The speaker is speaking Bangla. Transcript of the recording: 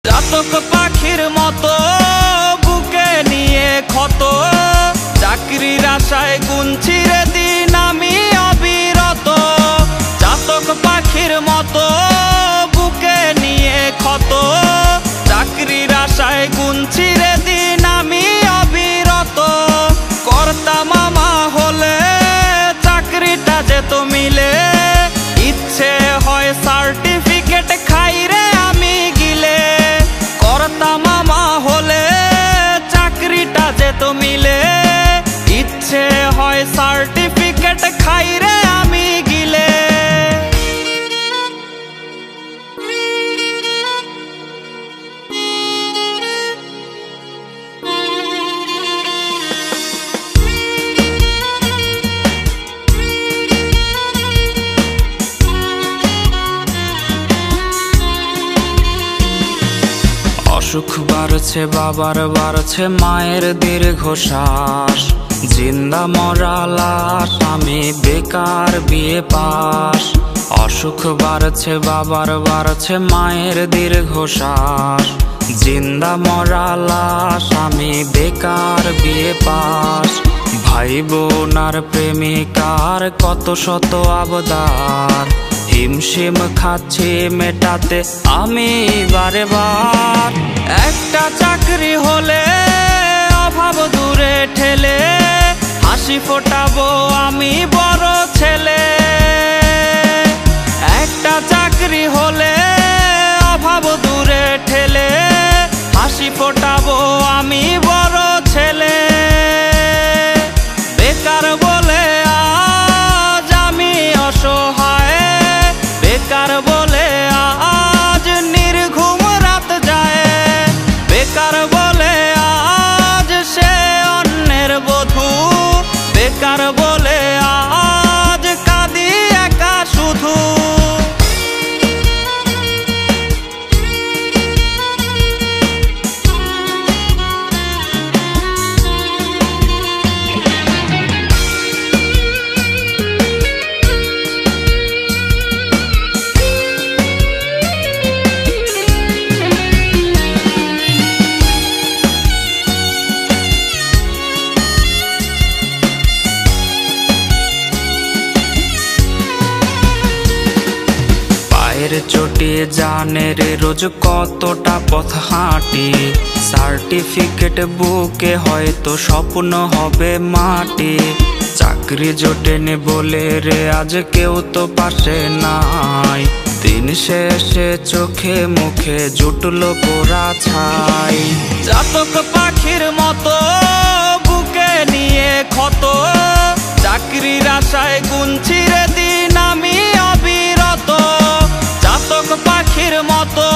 চাতক পাখির মতো বুকে নিয়ে ক্ষত, চাকরির আশায় গুনছি রে দিন আমি অবিরত। চাতক পাখির মতো বুকে নিয়ে ক্ষত, চাকরির আশায় গুনছি রে দিন আমি অবিরত। কর্তা মামা হলে চাকরিটা যেত মিলে, ইচ্ছে হয় সার্টিফিকেট খাই রে আমি গিলে। কর্তা মামা হলে চাকরিটা যেত মিলে, ইচ্ছে হয় সার্টিফিকেট খাই রে আমি গিলে। অসুখ বাড়ছে বাবার বাড়ছে মায়ের দীর্ঘশ্বাস, জিন্দা মরা লাশ আমি বেকার বিয়ে পাস। অসুখ বাড়ছে বাবার বাড়ছে মায়ের দীর্ঘশ্বাস, জিন্দা মরা লাশ আমি বেকার বিয়ে পাস। ভাই বোন আর প্রেমিকার কত শত আবদার, হিমশিম খাচ্ছি মেটাতে আমি বারে বার। একটা চাকরি হলে অভাব দূরে ঠেলে, হাসি ফোটাবো আমি বড় ছেলে। একটা চাকরি হলে অভাব দূরে ঠেলে, হাসি ফোটাবো আমি বড় ছেলে। বেকার বলে আজ আমি অসহায়, বেকার বলে আজ নির্ঘুম রাত যায়। বেকার বলে আজ সে অন্যের বধূ, বেকার বলে আজ কাঁদি একা শুধু। চটি জানের রোজ কতটা পথ হাঁটি, সার্টিফিকেট বুকে হয়তো স্বপ্ন হবে মাটি। চাকরি জোটেনি বলে রে আজ কেউ তো পাশে নাই, দিন শেষে চোখে মুখে জুটলো পোড়া ছাই। চাতক পাখির মতো বুকে নিয়ে ক্ষত, চাকরির আশায় গুনছি রে দিন আমি অবিরত। চাতক পাখির মতো